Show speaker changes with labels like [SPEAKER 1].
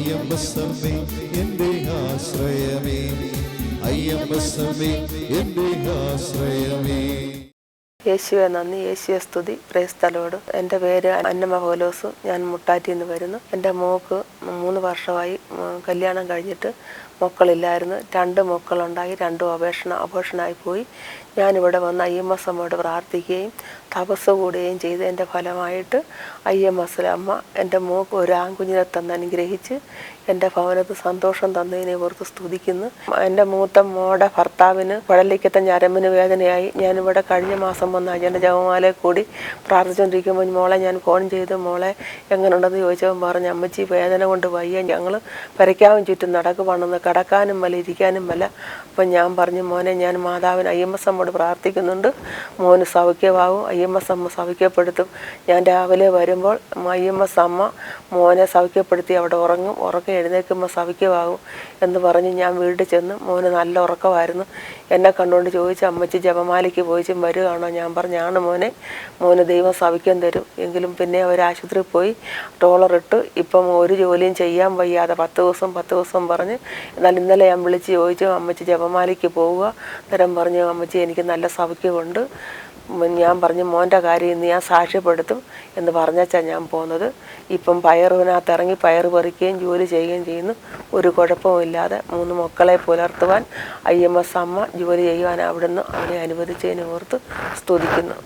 [SPEAKER 1] അയ്യപ്പസ്വാമി എൻ്റെ ആശ്രയമേ, അയ്യപ്പസ്വാമി എൻ്റെ ആശ്രയമേ.
[SPEAKER 2] യേശുവെ നന്ദി, യേശുവെ സ്തുതി. Praise the Lord. എൻ്റെ പേര് അന്നമ്മ പൗലോസ്. ഞാൻ മുട്ടാറ്റിൽ നിന്ന് വരുന്നു. എൻ്റെ മോൾക്ക് 3 വർഷമായി കല്യാണം കഴിഞ്ഞിട്ട് മക്കളില്ലായിരുന്നു. 2 മക്കളുണ്ടായി. 2 അബോഷനായി പോയി. ഞാനിവിടെ വന്ന് IMS അമ്മയോട് പ്രാർത്ഥിക്കുകയും തപസ് കൂടുകയും ചെയ്തതിൻ്റെ ഫലമായിട്ട് IMS അമ്മ എൻ്റെ മോൾക്ക് ഒരു ആൺകുഞ്ഞിനെ തന്ന് അനുഗ്രഹിച്ച് എൻ്റെ ഭവനത്ത് സന്തോഷം തന്നതിനെ ഓർത്ത് സ്തുതിക്കുന്നു. എൻ്റെ മൂത്ത മോടെ ഭർത്താവിന് കുഴലിക്കത്തെ ഞരമ്പിന് വേദനയായി. ഞാനിവിടെ കഴിഞ്ഞ മാസം വന്ന് അജൻ്റെ ജപമാലയിൽ കൂടി പ്രാർത്ഥിച്ചുകൊണ്ടിരിക്കുമ്പോൾ മോളെ ഞാൻ ഫോൺ ചെയ്ത് മോളെ എങ്ങനെയുണ്ടെന്ന് ചോദിച്ചവൻ പറഞ്ഞു, അമ്മച്ചി വേദന കൊണ്ട് വയ്യ, ഞങ്ങൾ പരയ്ക്കാവും ചുറ്റും നടക്കുവാണെന്ന്, കിടക്കാനും വല്ല ഇരിക്കാനും വല്ല. അപ്പം ഞാൻ പറഞ്ഞു, മോനെ ഞാൻ മാതാവിന് IMS അമ്മയോട് പ്രാർത്ഥിക്കുന്നുണ്ട്, മോന് സൗഖ്യമാവും, IMS അമ്മ സൗഖ്യപ്പെടുത്തും. ഞാൻ രാവിലെ വരുമ്പോൾ IMS അമ്മ മോനെ സൗഖ്യപ്പെടുത്തി അവിടെ ഉറക്കം എഴുന്നേൽക്കുമ്പോൾ സൗഖ്യമാകും എന്ന് പറഞ്ഞ് ഞാൻ വീട്ടിൽ ചെന്ന് മോന് നല്ല ഉറക്കമായിരുന്നു. എന്നെ കണ്ടുകൊണ്ട് ചോദിച്ചു, അമ്മച്ചി ജപമാലയ്ക്ക് പോയിച്ചും വരികയാണോ? ഞാൻ പറഞ്ഞാണ് മോന് ദൈവം സൗഖ്യം തരും. എങ്കിലും പിന്നെ അവർ ആശുപത്രിയിൽ പോയി ഡോളറിട്ട് ഇപ്പം ഒരു ജോലിയും ചെയ്യാൻ വയ്യാതെ 10 ദിവസം പറഞ്ഞ്. എന്നാൽ ഇന്നലെ ഞാൻ വിളിച്ച് ചോദിച്ചു, അമ്മച്ചി ജപമാലയ്ക്ക് പോവുക? അന്നേരം പറഞ്ഞു, അമ്മച്ചി എനിക്ക് നല്ല സൗഖ്യമുണ്ട്. ഞാൻ പറഞ്ഞു, മോൻ്റെ കാര്യം ഇന്ന് ഞാൻ സാക്ഷ്യപ്പെടുത്തും എന്ന് പറഞ്ഞാൽ ഞാൻ പോകുന്നത്. ഇപ്പം പയറിനകത്ത് ഇറങ്ങി പയർ പറിക്കുകയും ജോലി ചെയ്യുകയും ചെയ്യുന്നു. ഒരു കുഴപ്പമില്ലാതെ 3 മക്കളെ പുലർത്തുവാൻ IMS അമ്മ ജോലി ചെയ്യുവാൻ അവിടുന്ന് അവനെ അനുവദിച്ചതിനെ ഓർത്ത് സ്തുതിക്കുന്നു.